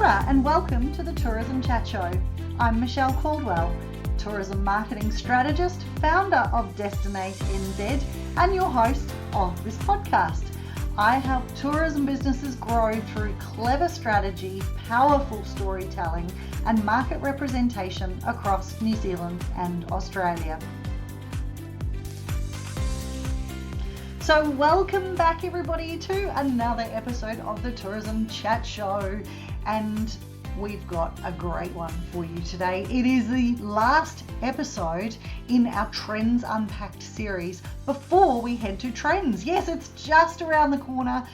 ora and welcome to the Tourism Chat Show. I'm Michelle Caldwell, tourism marketing strategist, founder of Destinate NZ and your host of this podcast. I help tourism businesses grow through clever strategy, powerful storytelling and market representation across New Zealand and Australia. So welcome back everybody to another episode of the Tourism Chat Show, and we've got a great one for you today. It is the last episode in our TRENZ Unpacked series before we head to TRENZ. Yes, it's just around the corner.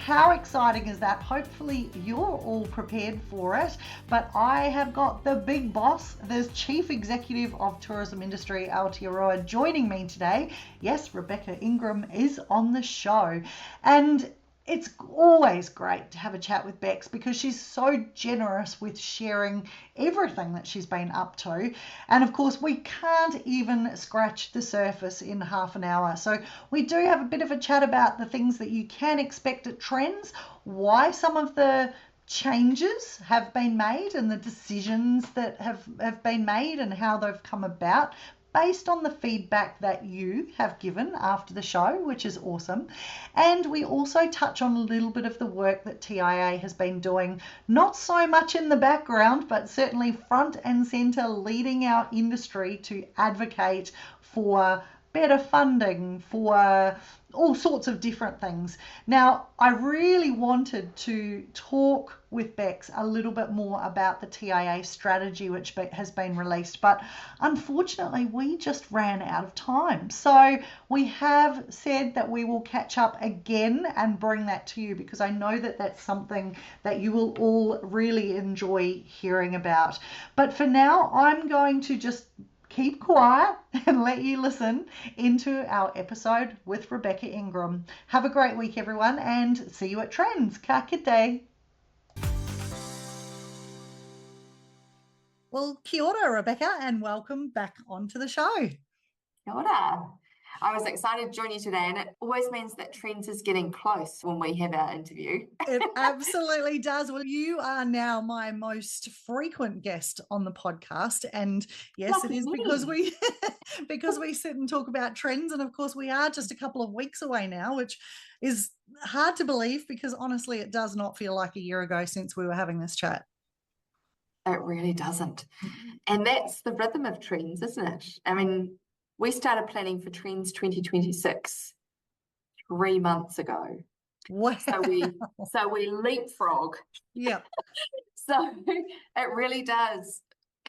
How exciting is that? Hopefully you're all prepared for it, but I have got the big boss, the Chief Executive of Tourism Industry, Aotearoa, joining me today. Yes, Rebecca Ingram is on the show, and it's always great to have a chat with Bex because she's so generous with sharing everything that she's been up to. And of course, we can't even scratch the surface in half an hour. So we do have a bit of a chat about the things that you can expect at TRENZ, why some of the changes have been made and the decisions that have been made and how they've come about, based on the feedback that you have given after the show, which is awesome. And we also touch on a little bit of the work that TIA has been doing, not so much in the background, but certainly front and center, leading our industry to advocate for better funding, for all sorts of different things. Now, I really wanted to talk with Bex a little bit more about the TIA strategy which has been released, but unfortunately we just ran out of time. So we have said that we will catch up again and bring that to you, because I know that that's something that you will all really enjoy hearing about. But for now, I'm going to just keep quiet and let you listen into our episode with Rebecca Ingram. Have a great week, everyone, and see you at TRENZ. Ka kite. Well, kia ora, Rebecca, and welcome back onto the show. Kia ora. I was excited to join you today, and it always means that TRENZ is getting close when we have our interview. It absolutely does. Well, you are now my most frequent guest on the podcast, and yes, Lucky it is me. because we sit and talk about TRENZ, and of course we are just a couple of weeks away now, which is hard to believe because honestly it does not feel like a year ago since we were having this chat. It really doesn't. And that's the rhythm of TRENZ, isn't it? I mean, we started planning for TRENZ 2026 3 months ago. Wow. So we leapfrog. Yeah. So it really does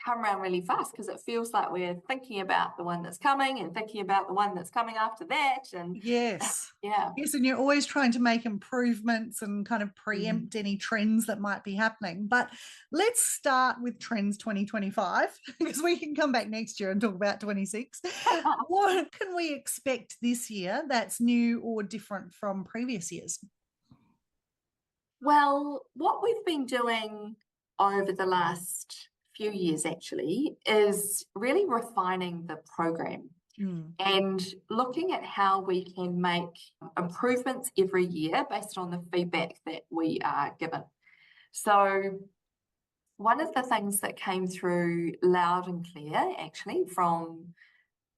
come around really fast, because it feels like we're thinking about the one that's coming and thinking about the one that's coming after that. And yes, and you're always trying to make improvements and kind of preempt any trends that might be happening. But let's start with TRENZ 2025, because we can come back next year and talk about 26. What can we expect this year that's new or different from previous years? Well, what we've been doing over the last few years actually is really refining the program and looking at how we can make improvements every year based on the feedback that we are given. So one of the things that came through loud and clear actually from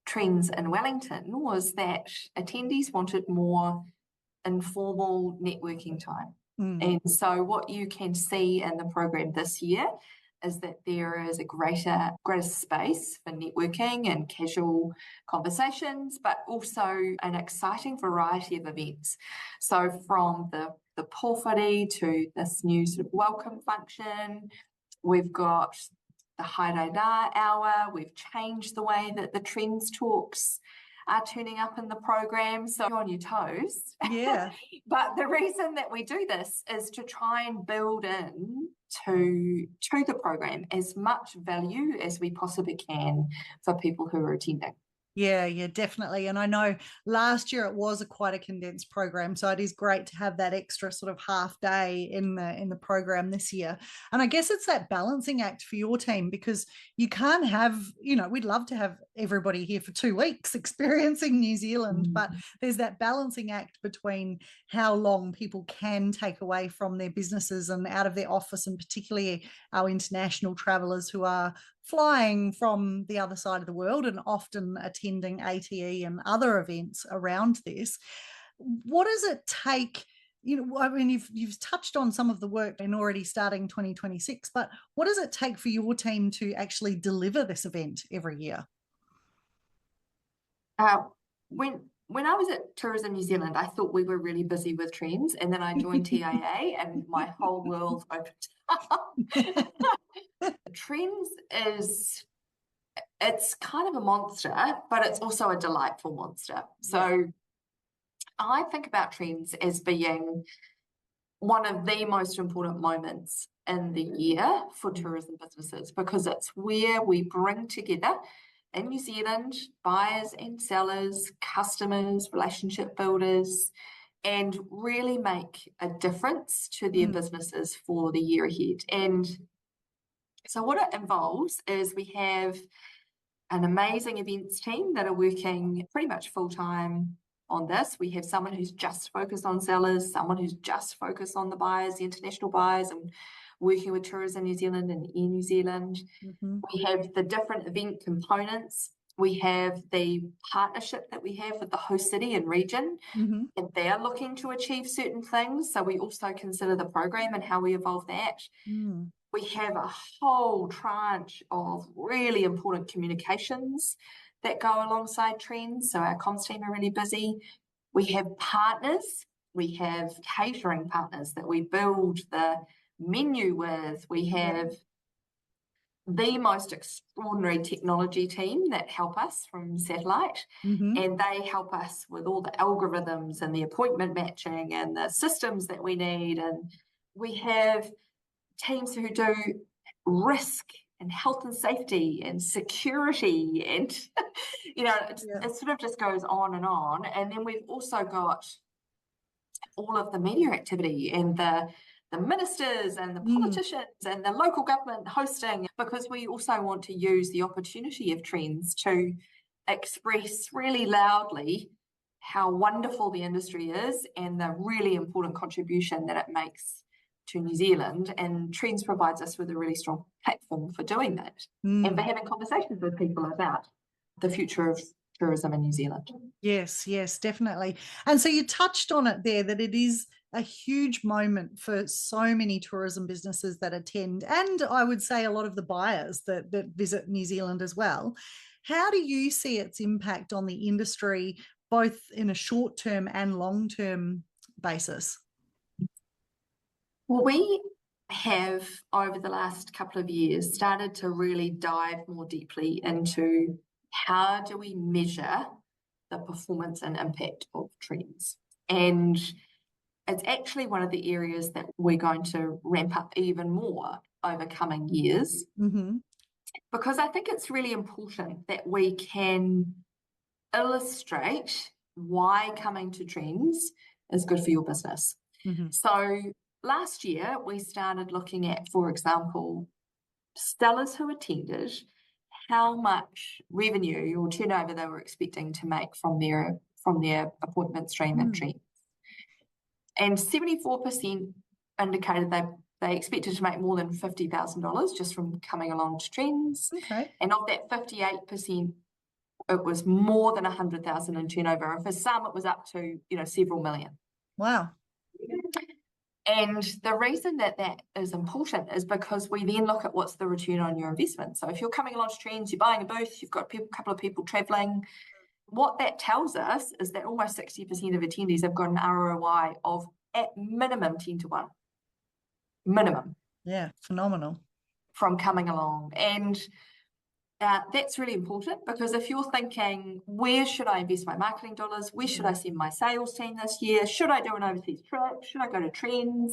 TRENZ in Wellington was that attendees wanted more informal networking time. And so what you can see in the program this year is that there is a greater space for networking and casual conversations, but also an exciting variety of events. So from the pōwhiri to this new sort of welcome function, we've got the Haere Rā hour, we've changed the way that the TRENZ Talks are turning up in the program, so you're on your toes. Yeah. But the reason that we do this is to try and build in to the program as much value as we possibly can for people who are attending. Yeah, definitely. And I know last year it was quite a condensed program, so it is great to have that extra sort of half day in the program this year. And I guess it's that balancing act for your team, because you can't have, we'd love to have everybody here for 2 weeks experiencing New Zealand, but there's that balancing act between how long people can take away from their businesses and out of their office, and particularly our international travelers who are flying from the other side of the world and often attending ATE and other events around this. What does it take? I mean, you've touched on some of the work and already starting 2026, but what does it take for your team to actually deliver this event every year? When I was at Tourism New Zealand, I thought we were really busy with TRENZ, and then I joined TIA and my whole world opened up. TRENZ it's kind of a monster, but it's also a delightful monster. So I think about TRENZ as being one of the most important moments in the year for tourism businesses, because it's where we bring together in New Zealand buyers and sellers, customers, relationship builders, and really make a difference to their businesses for the year ahead. And so what it involves is we have an amazing events team that are working pretty much full-time on this. We have someone who's just focused on sellers, someone who's just focused on the buyers, the international buyers, and working with Tourism New Zealand and Air New Zealand. We have the different event components. We have the partnership that we have with the host city and region, and they're looking to achieve certain things. So we also consider the program and how we evolve that. We have a whole tranche of really important communications that go alongside TRENZ. So our comms team are really busy. We have partners. We have catering partners that we build the menu with. We have the most extraordinary technology team that help us from satellite, and they help us with all the algorithms and the appointment matching and the systems that we need. And we have teams who do risk and health and safety and security, and it sort of just goes on. And then we've also got all of the media activity and the ministers and the politicians and the local government hosting, because we also want to use the opportunity of TRENZ to express really loudly how wonderful the industry is and the really important contribution that it makes to New Zealand. And TRENZ provides us with a really strong platform for doing that and for having conversations with people about the future of tourism in New Zealand. Yes, definitely. And so you touched on it there, that it is a huge moment for so many tourism businesses that attend, and I would say a lot of the buyers that visit New Zealand as well. How do you see its impact on the industry, both in a short-term and long-term basis? Well, we have, over the last couple of years, started to really dive more deeply into how do we measure the performance and impact of TRENZ. And it's actually one of the areas that we're going to ramp up even more over coming years, because I think it's really important that we can illustrate why coming to TRENZ is good for your business. So last year, we started looking at, for example, sellers who attended, how much revenue or turnover they were expecting to make from their appointment stream in TRENZ. And 74% indicated they expected to make more than $50,000 just from coming along to TRENZ. And of that 58%, it was more than 100,000 in turnover. And for some, it was up to several million. Wow. And the reason that is important is because we then look at what's the return on your investment. So if you're coming along to TRENZ, you're buying a booth, you've got a couple of people traveling, what that tells us is that almost 60% of attendees have got an ROI of at minimum 10 to 1. Minimum. Yeah, phenomenal. From coming along. And that's really important, because if you're thinking, where should I invest my marketing dollars? Where should I send my sales team this year? Should I do an overseas trip? Should I go to TRENZ?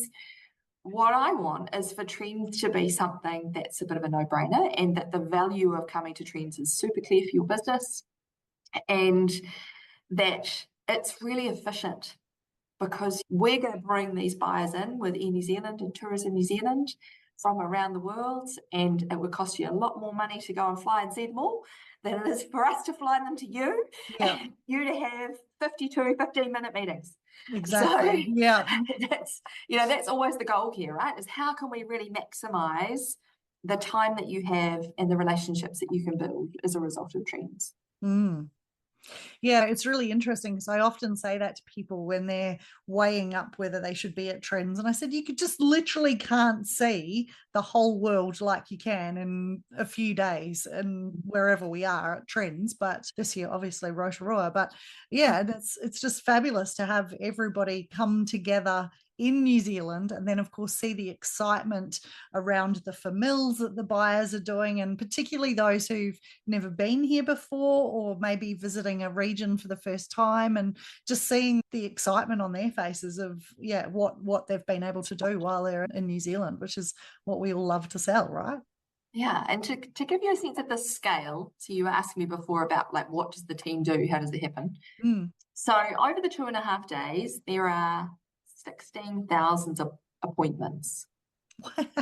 What I want is for TRENZ to be something that's a bit of a no-brainer, and that the value of coming to TRENZ is super clear for your business. and that it's really efficient because we're going to bring these buyers in with Air New Zealand and Tourism New Zealand from around the world, and it would cost you a lot more money to go and fly and see them all than it is for us to fly them to you, and you to have 15-minute meetings. Exactly. So that's always the goal here, right? Is how can we really maximize the time that you have and the relationships that you can build as a result of TRENZ. Yeah, it's really interesting because I often say that to people when they're weighing up whether they should be at TRENZ. And I said, you could just literally can't see the whole world like you can in a few days and wherever we are at TRENZ. But this year, obviously, Aotearoa. But yeah, it's just fabulous to have everybody come together in New Zealand, and then of course see the excitement around the familials that the buyers are doing, and particularly those who've never been here before or maybe visiting a region for the first time, and just seeing the excitement on their faces of what they've been able to do while they're in New Zealand, which is what we all love to sell, right? Yeah, and to give you a sense of the scale, so you were asking me before about like what does the team do, how does it happen? So over the 2.5 days there are 16,000 appointments. Right?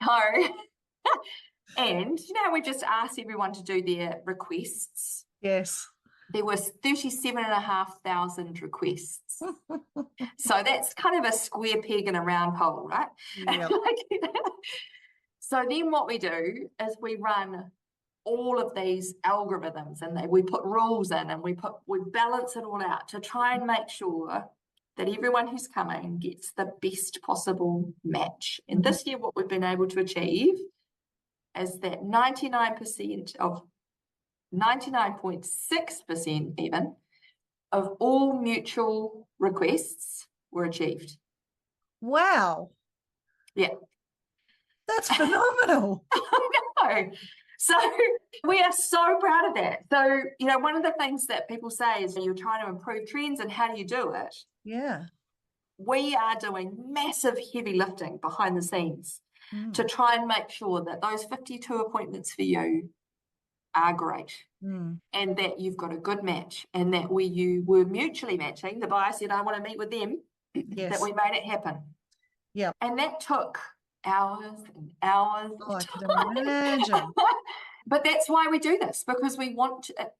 So, and we just asked everyone to do their requests. Yes. There was 37,500 requests. So that's kind of a square peg in a round hole, right? Yep. So then what we do is we run all of these algorithms, and we put rules in, and we balance it all out to try and make sure that everyone who's coming gets the best possible match. And this year what we've been able to achieve is that 99.6% even of all mutual requests were achieved. Wow. Yeah. That's phenomenal. I know. So we are so proud of that. So, one of the things that people say is you're trying to improve TRENZ, and how do you do it? Yeah. We are doing massive heavy lifting behind the scenes to try and make sure that those 52 appointments for you are great, and that you've got a good match, and that you were mutually matching. The buyer said, I want to meet with them, that we made it happen. Yeah. And that took hours and hours. Oh, I could imagine. But that's why we do this, because we want it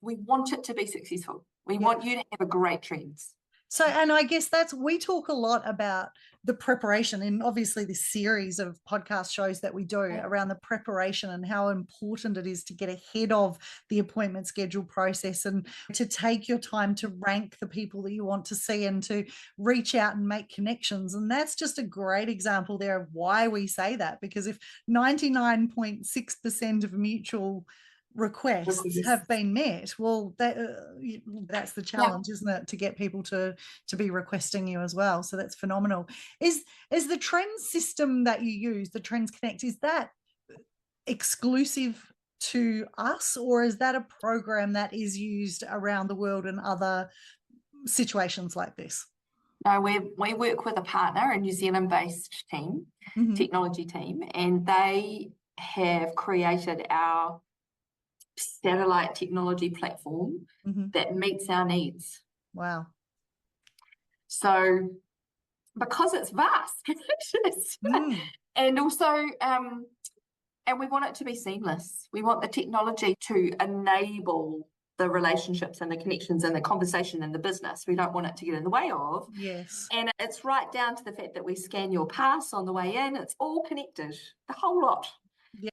to be successful. We want you to have a great TRENZ. So, and I guess we talk a lot about the preparation, and obviously this series of podcast shows that we do around the preparation and how important it is to get ahead of the appointment schedule process, and to take your time to rank the people that you want to see and to reach out and make connections. And that's just a great example there of why we say that, because if 99.6% of mutual requests have been met, well, that's the challenge, isn't it, to get people to be requesting you as well. So that's phenomenal. Is the TRENZ system that you use, the TRENZ Connect, is that exclusive to us, or is that a program that is used around the world in other situations like this? No, we work with a partner, a New Zealand-based team, technology team, and they have created our satellite technology platform that meets our needs. Wow. So because it's vast, and also and we want it to be seamless. We want the technology to enable the relationships and the connections and the conversation and the business. We don't want it to get in the way of. Yes. And it's right down to the fact that we scan your pass on the way in. It's all connected, the whole lot.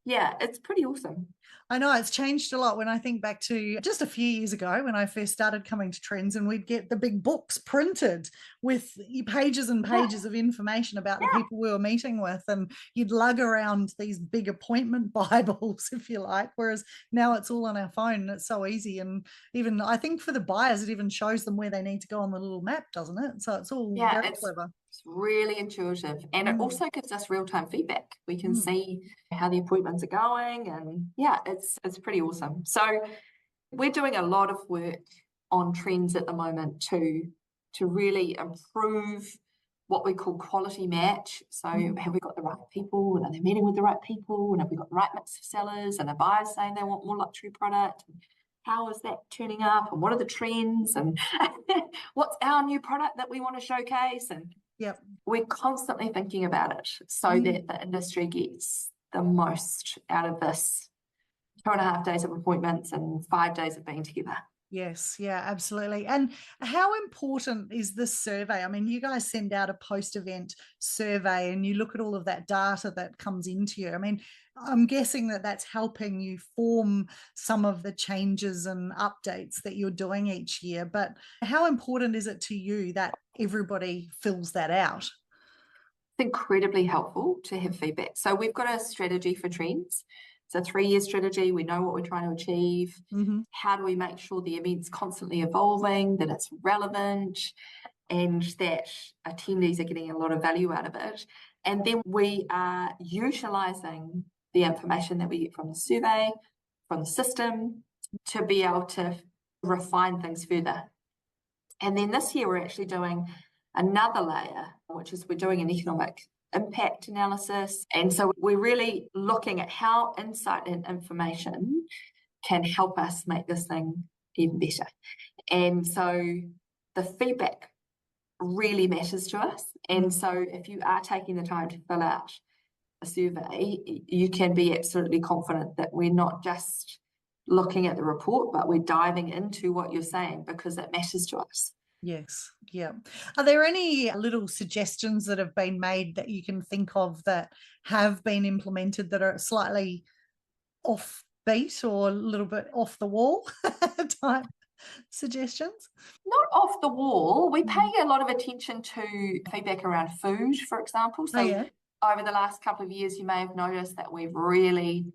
Yeah, it's pretty awesome. I know it's changed a lot when I think back to just a few years ago when I first started coming to TRENZ, and we'd get the big books printed with pages and pages of information about the people we were meeting with, and you'd lug around these big appointment Bibles, if you like, whereas now it's all on our phone and it's so easy. And even I think for the buyers, it even shows them where they need to go on the little map, doesn't it? So it's all very clever. It's really intuitive, and it also gives us real-time feedback. We can see how the appointments are going, and it's pretty awesome. So we're doing a lot of work on TRENZ at the moment to really improve what we call quality match. So have we got the right people, and are they meeting with the right people, and have we got the right mix of sellers, and the buyers saying they want more luxury product? how is that turning up and what are the trends and what's our new product that we want to showcase. And Yep. we're constantly thinking about it so that the industry gets the most out of this 2.5 days of appointments and 5 days of being together. Yes, yeah, absolutely. And how important is the survey? I mean, you guys send out a post-event survey and you look at all of that data that comes into you. I mean, I'm guessing that that's helping you form some of the changes and updates that you're doing each year. But how important is it to you that everybody fills that out? It's incredibly helpful to have feedback. So we've got a strategy for TRENZ. It's a 3-year strategy. We know what we're trying to achieve. How do we make sure the event's constantly evolving, that it's relevant, and that attendees are getting a lot of value out of it? And then we are utilising the information that we get from the survey, from the system, to be able to refine things further. And then this year we're actually doing another layer, which is we're doing an economic impact analysis. And so we're really looking at how insight and information can help us make this thing even better. And so the feedback really matters to us. And so if you are taking the time to fill out a survey, you can be absolutely confident that we're not just looking at the report, but we're diving into what you're saying because it matters to us. Yes. Yeah. Are there any little suggestions that have been made that you can think of that have been implemented that are slightly offbeat or a little bit off the wall type suggestions? Not off the wall. We pay a lot of attention to feedback around food, for example. So over the last couple of years, you may have noticed that we've really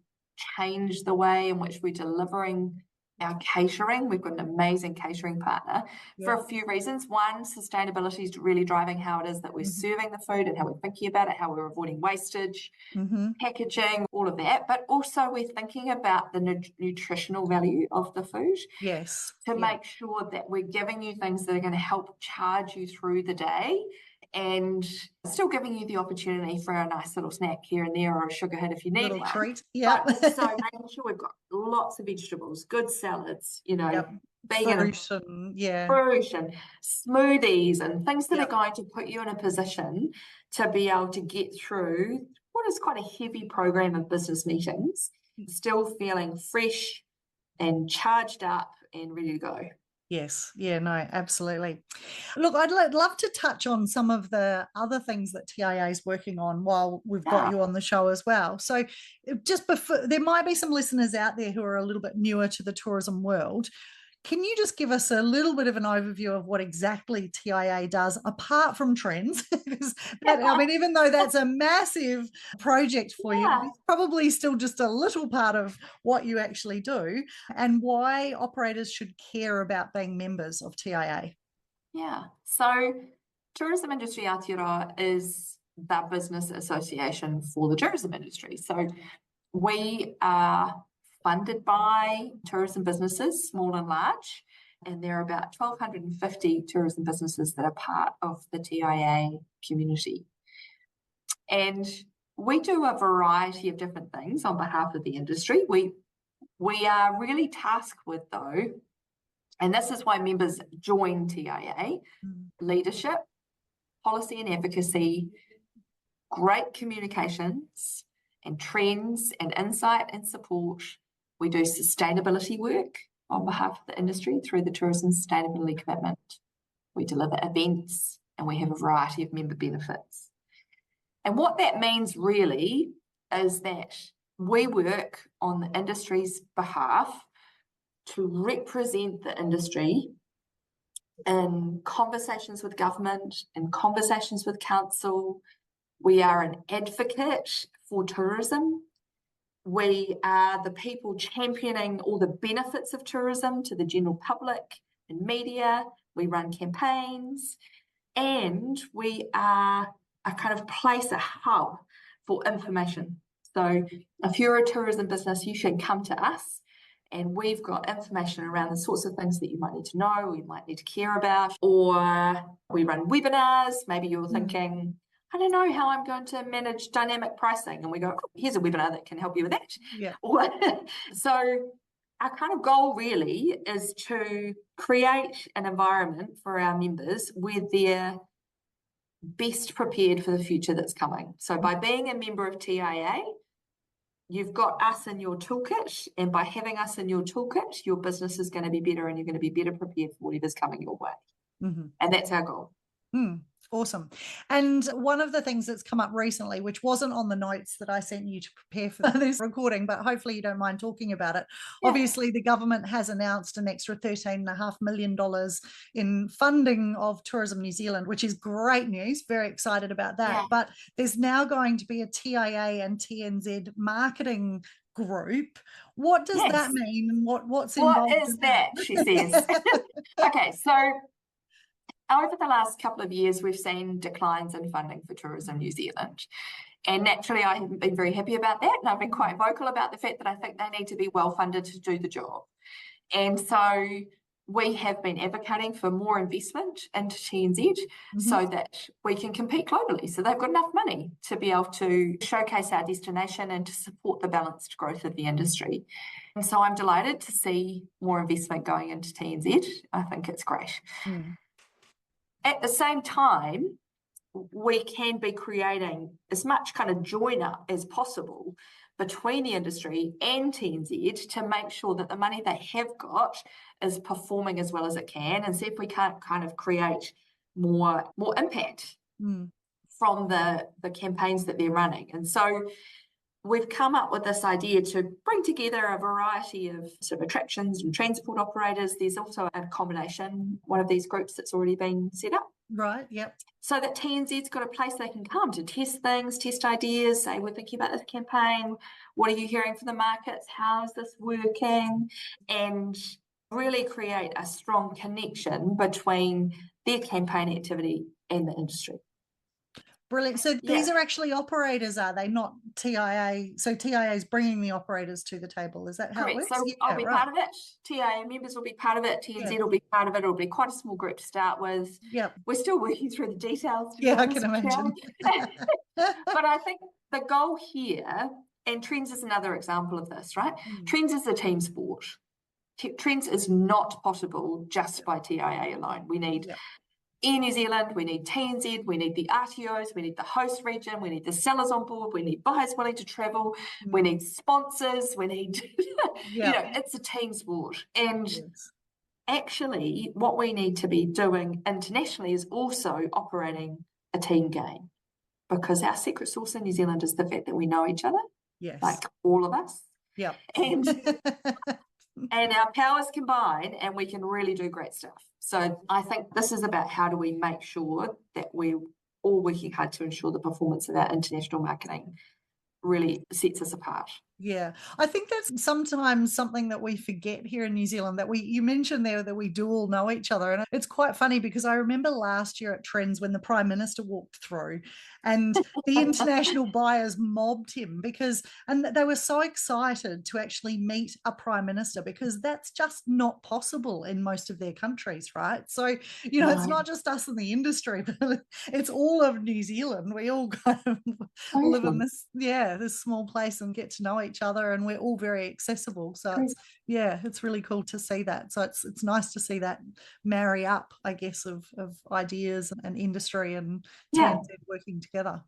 changed the way in which we're delivering our catering. We've got an amazing catering partner for a few reasons. One, sustainability is really driving how it is that we're serving the food and how we're thinking about it, how we're avoiding wastage, packaging, all of that. But also we're thinking about the nutritional value of the food. Yes. To make sure that we're giving you things that are going to help charge you through the day and still giving you the opportunity for a nice little snack here and there or a sugar hit if you need little one. Treat. But also making sure we've got lots of vegetables, good salads, vegan fruit and smoothies and things that are going to put you in a position to be able to get through what is quite a heavy program of business meetings, still feeling fresh and charged up and ready to go. Yes. Yeah, no, absolutely. Look, I'd love to touch on some of the other things that TIA is working on while we've got you on the show as well. So just before, there might be some listeners out there who are a little bit newer to the tourism world. Can you just give us a little bit of an overview of what exactly TIA does apart from TRENZ? Because I mean, even though that's a massive project for you, it's probably still just a little part of what you actually do, and why operators should care about being members of TIA. Yeah. So Tourism Industry Aotearoa is the business association for the tourism industry. So we are funded by tourism businesses, small and large, and there are about 1,250 tourism businesses that are part of the TIA community. And we do a variety of different things on behalf of the industry. We are really tasked with, though, and this is why members join TIA, leadership, policy and advocacy, great communications, and trends and insight and support. We do sustainability work on behalf of the industry through the Tourism Sustainability Commitment. We deliver events and we have a variety of member benefits. And what that means really is that we work on the industry's behalf to represent the industry in conversations with government, in conversations with council. We are an advocate for tourism. We are the people championing all the benefits of tourism to the general public and media. We run campaigns, and we are a kind of place, a hub for information. So if you're a tourism business, you should come to us, and we've got information around the sorts of things that you might need to know, or you might need to care about, or we run webinars. Maybe you're thinking, I don't know how I'm going to manage dynamic pricing. And we go, here's a webinar that can help you with that. Yeah. So our kind of goal really is to create an environment for our members where they're best prepared for the future that's coming. So by being a member of TIA, you've got us in your toolkit, and by having us in your toolkit, your business is going to be better and you're going to be better prepared for whatever's coming your way. And that's our goal. Awesome. And one of the things that's come up recently, which wasn't on the notes that I sent you to prepare for this recording, but hopefully you don't mind talking about it. Yeah. Obviously, the government has announced an extra $13.5 million in funding of Tourism New Zealand, which is great news. Very excited about that. Yeah. But there's now going to be a TIA and TNZ marketing group. What does that mean? And what's involved? What is that? She says. Okay, so over the last couple of years, we've seen declines in funding for Tourism New Zealand. And naturally, I haven't been very happy about that. And I've been quite vocal about the fact that I think they need to be well funded to do the job. And so we have been advocating for more investment into TNZ so that we can compete globally. So they've got enough money to be able to showcase our destination and to support the balanced growth of the industry. And so I'm delighted to see more investment going into TNZ. I think it's great. At the same time, we can be creating as much kind of join up as possible between the industry and TNZ to make sure that the money they have got is performing as well as it can, and see if we can't kind of create more impact from the campaigns that they're running. And so we've come up with this idea to bring together a variety of sort of attractions and transport operators. There's also an accommodation, one of these groups that's already been set up. Right, yep. So that TNZ's got a place they can come to test things, test ideas, say, we're thinking about this campaign, what are you hearing from the markets, how is this working, and really create a strong connection between their campaign activity and the industry. Brilliant. So these are actually operators, are they? Not TIA. So TIA is bringing the operators to the table. Is that how it works? So I'll be part of it. TIA members will be part of it. TNZ will be part of it. It'll be quite a small group to start with. Yep. We're still working through the details. I can imagine. But I think the goal here, and TRENZ is another example of this, right? TRENZ is a team sport. TRENZ is not possible just by TIA alone. We need Air New Zealand, we need TNZ, we need the RTOs, we need the host region, we need the sellers on board, we need buyers willing to travel, we need sponsors, we need, it's a team sport. And actually what we need to be doing internationally is also operating a team game, because our secret sauce in New Zealand is the fact that we know each other, like all of us. And our powers combine and we can really do great stuff. So I think this is about how do we make sure that we're all working hard to ensure the performance of our international marketing really sets us apart. Yeah, I think that's sometimes something that we forget here in New Zealand, that you mentioned there that we do all know each other. And it's quite funny because I remember last year at TRENZ when the Prime Minister walked through and the international buyers mobbed him and they were so excited to actually meet a Prime Minister, because that's just not possible in most of their countries, right? So, it's not just us in the industry, but it's all of New Zealand. We all kind of live in this small place and get to know each other, and we're all very accessible. So it's really cool to see that. So it's nice to see that marry up, I guess, of ideas and industry and TNZ working together.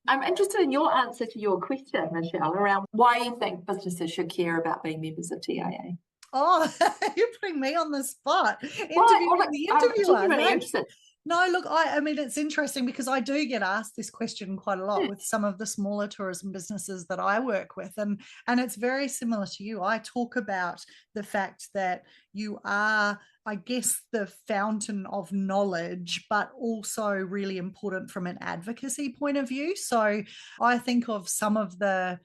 I'm interested in your answer to your question, Michelle, around why you think businesses should care about being members of TIA. Oh, you're putting me on the spot. Interviewing the interviewer. No, look, I mean, it's interesting because I do get asked this question quite a lot with some of the smaller tourism businesses that I work with. And it's very similar to you. I talk about the fact that you are, I guess, the fountain of knowledge, but also really important from an advocacy point of view. So I think of some of the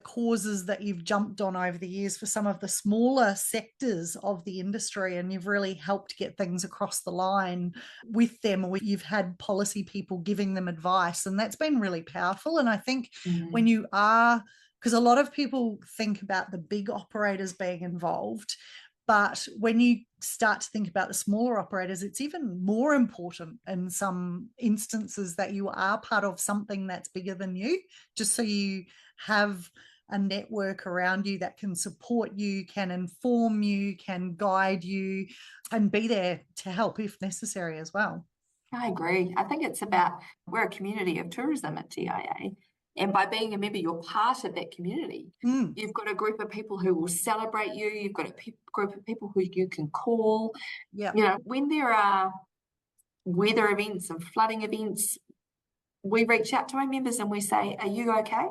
causes that you've jumped on over the years for some of the smaller sectors of the industry, and you've really helped get things across the line with them, or you've had policy people giving them advice, and that's been really powerful. And I think when you are, because a lot of people think about the big operators being involved, but when you start to think about the smaller operators, it's even more important in some instances that you are part of something that's bigger than you, just so you have a network around you that can support you, can inform you, can guide you, and be there to help if necessary as well. I agree. I think it's about, we're a community of tourism at TIA. And by being a member, you're part of that community. You've got a group of people who will celebrate you. You've got a group of people who you can call. Yeah. You know, when there are weather events and flooding events, we reach out to our members and we say, "Are you okay?"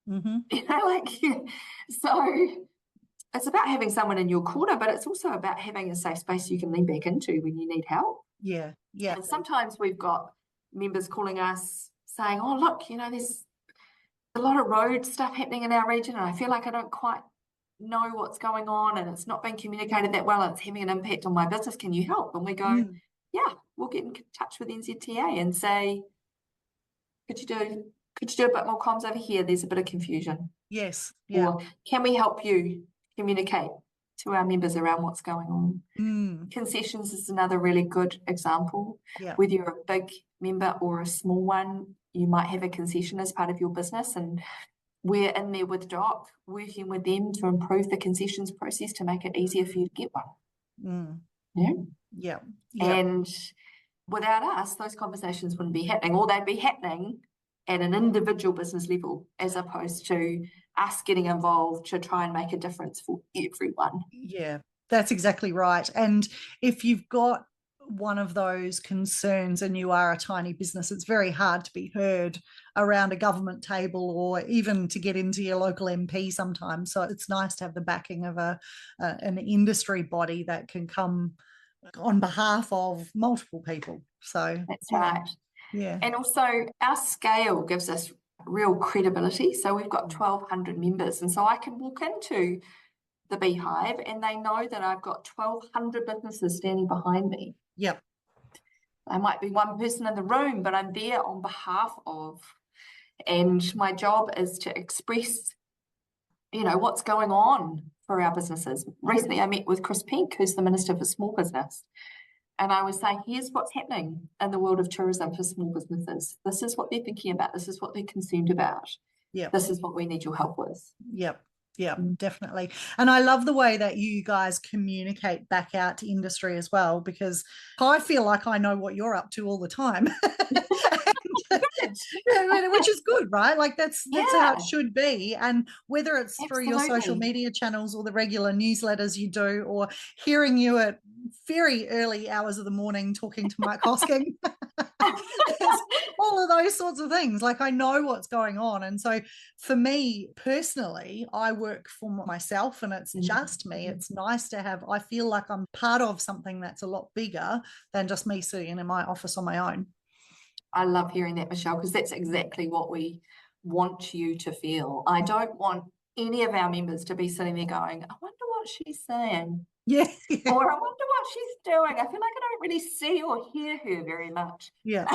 You know, like, so it's about having someone in your corner, but it's also about having a safe space you can lean back into when you need help. Yeah. And sometimes we've got members calling us saying, "Oh, look, you know, there's a lot of road stuff happening in our region, and I feel like I don't quite know what's going on, and it's not being communicated that well, and it's having an impact on my business. Can you help?" And we go, "Yeah, we'll get in touch with NZTA and say, could you do a bit more comms over here? There's a bit of confusion." Yes. Yeah. Or can we help you communicate to our members around what's going on? Concessions is another really good example. Yeah. Whether you're a big member or a small one, you might have a concession as part of your business, and we're in there with Doc, working with them to improve the concessions process to make it easier for you to get one. Yeah. And without us, those conversations wouldn't be happening, or they'd be happening at an individual business level as opposed to us getting involved to try and make a difference for everyone. Yeah, that's exactly right. And if you've got one of those concerns and you are a tiny business, it's very hard to be heard around a government table or even to get into your local MP sometimes. So it's nice to have the backing of an industry body that can come on behalf of multiple people. So that's right. Yeah. And also our scale gives us real credibility. So we've got 1,200 members. And so I can walk into the beehive and they know that I've got 1,200 businesses standing behind me. Yep. I might be one person in the room, but I'm there on behalf of. And my job is to express, you know, what's going on for our businesses. Recently, I met with Chris Pink, who's the Minister for Small Business. And I was saying, here's what's happening in the world of tourism for small businesses. This is what they're thinking about. This is what they're concerned about. Yep. This is what we need your help with. Yep. Yeah, definitely. And I love the way that you guys communicate back out to industry as well, because I feel like I know what you're up to all the time. Which is good, right? Like that's how it should be. And whether it's through your social media channels or the regular newsletters you do, or hearing you at very early hours of the morning talking to Mike Hosking, all of those sorts of things. Like I know what's going on. And so for me personally, I work for myself and it's just me. It's nice to have, I feel like I'm part of something that's a lot bigger than just me sitting in my office on my own. I love hearing that, Michelle, because that's exactly what we want you to feel. I don't want any of our members to be sitting there going, I wonder what she's saying. Yeah. Or I wonder what she's doing. I feel like I don't really see or hear her very much. Yeah.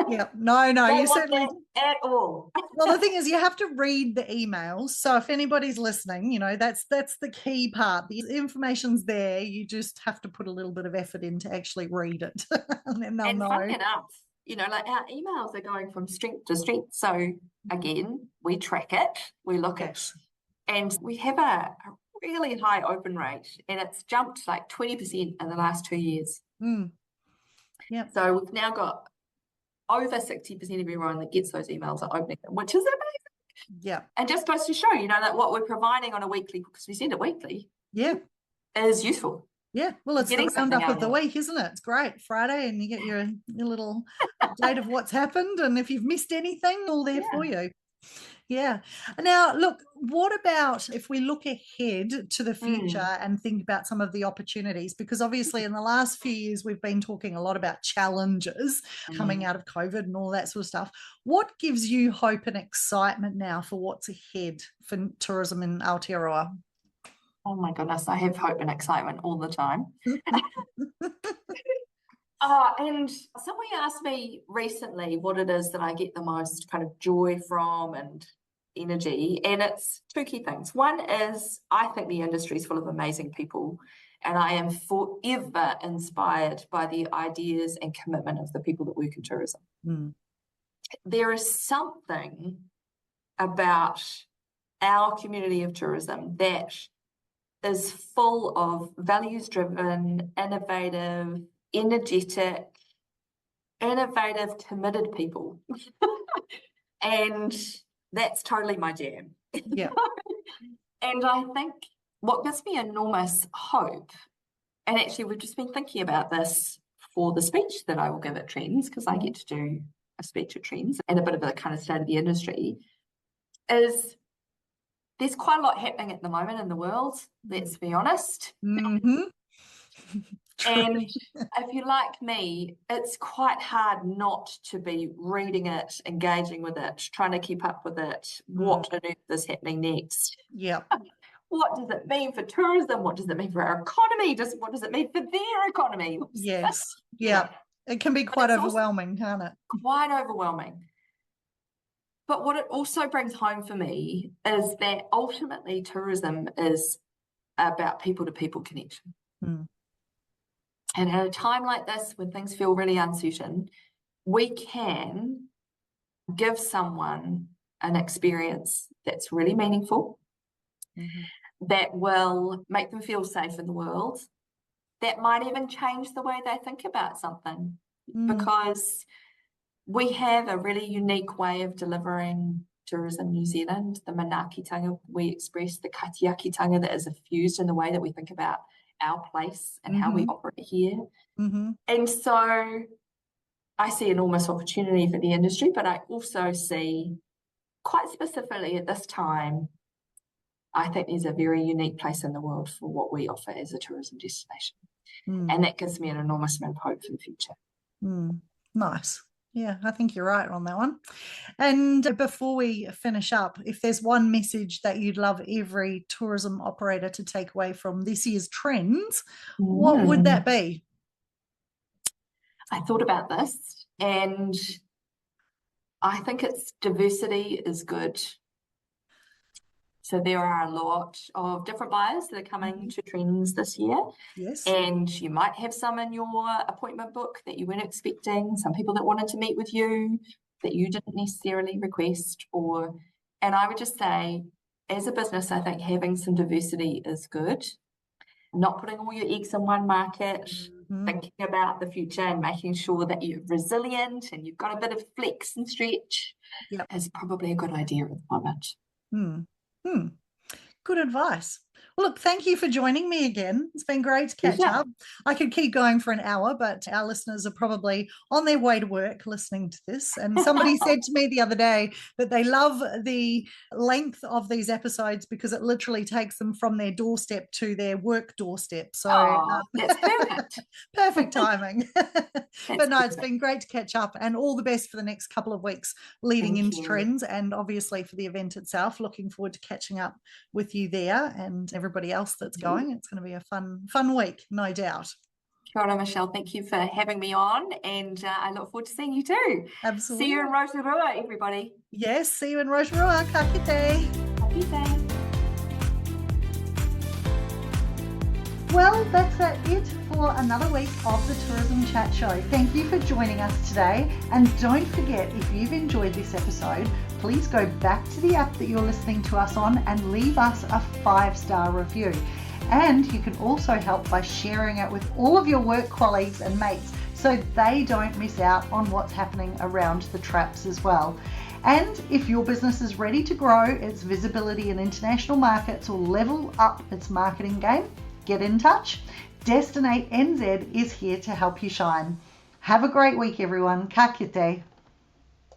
Yeah. No, you certainly at all. Well, the thing is you have to read the emails. So if anybody's listening, you know, that's the key part. The information's there. You just have to put a little bit of effort in to actually read it. And then they'll know. Funny enough, you know, like our emails are going from strength to strength. So again, we track it, we look at, and we have a really high open rate, and it's jumped like 20% in the last 2 years. Yeah. So we've now got over 60% of everyone that gets those emails are opening them, which is amazing. Yeah. And just goes to show, you know, that what we're providing on a weekly, because we send it weekly, is useful. Yeah, well, it's the roundup of the week, isn't it? It's great. Friday, and you get your little update of what's happened, and if you've missed anything, all there for you. Yeah. Now, look, what about if we look ahead to the future and think about some of the opportunities? Because obviously in the last few years, we've been talking a lot about challenges coming out of COVID and all that sort of stuff. What gives you hope and excitement now for what's ahead for tourism in Aotearoa? Oh my goodness, I have hope and excitement all the time. And somebody asked me recently what it is that I get the most kind of joy from and energy, and it's two key things. One is I think the industry is full of amazing people, and I am forever inspired by the ideas and commitment of the people that work in tourism. There is something about our community of tourism that is full of values-driven, energetic, committed people. And that's totally my jam. Yeah. And I think what gives me enormous hope, and actually we've just been thinking about this for the speech that I will give at TRENZ, because I get to do a speech at TRENZ and a bit of a kind of state of the industry, is there's quite a lot happening at the moment in the world, let's be honest. Mm-hmm. And if you're like me, it's quite hard not to be reading it, engaging with it, trying to keep up with it. What on earth is happening next? Yeah. What does it mean for tourism? What does it mean for our economy? What does it mean for their economy? Yes. Yeah. It can be quite overwhelming, can't it? Quite overwhelming. But what it also brings home for me is that ultimately tourism is about people-to-people connection. Mm. And at a time like this, when things feel really uncertain, we can give someone an experience that's really meaningful, that will make them feel safe in the world, that might even change the way they think about something, because we have a really unique way of delivering tourism New Zealand, the manaakitanga we express, the katiakitanga that is infused in the way that we think about our place and how we operate here. And so I see enormous opportunity for the industry, but I also see, quite specifically at this time, I think there's a very unique place in the world for what we offer as a tourism destination. And that gives me an enormous amount of hope for the future. Nice. Yeah, I think you're right on that one. And before we finish up, if there's one message that you'd love every tourism operator to take away from this year's TRENZ, what would that be? I thought about this, and I think it's diversity is good. So there are a lot of different buyers that are coming to TRENZ this year. Yes. And you might have some in your appointment book that you weren't expecting, some people that wanted to meet with you that you didn't necessarily request. And I would just say, as a business, I think having some diversity is good. Not putting all your eggs in one market, thinking about the future and making sure that you're resilient and you've got a bit of flex and stretch is probably a good idea at the moment. Good advice. Well, look, thank you for joining me again. It's been great to catch up. I could keep going for an hour, but our listeners are probably on their way to work listening to this. And somebody said to me the other day that they love the length of these episodes because it literally takes them from their doorstep to their work doorstep. So that's perfect. Perfect timing. But no, it's been great to catch up, and all the best for the next couple of weeks leading into TRENZ, and obviously for the event itself. Looking forward to catching up with you there and everybody else that's going. It's going to be a fun week, no doubt. Kia ora, Michelle. Thank you for having me on, and I look forward to seeing you too. Absolutely. See you in Rotorua, everybody. Yes, see you in Rotorua. Ka kite. Ka kite. Well, that's it for another week of the Tourism Chat Show. Thank you for joining us today. And don't forget, if you've enjoyed this episode, please go back to the app that you're listening to us on and leave us a 5-star review. And you can also help by sharing it with all of your work colleagues and mates so they don't miss out on what's happening around the traps as well. And if your business is ready to grow its visibility in international markets or level up its marketing game, get in touch. Destinate NZ is here to help you shine. Have a great week, everyone. Ka kite.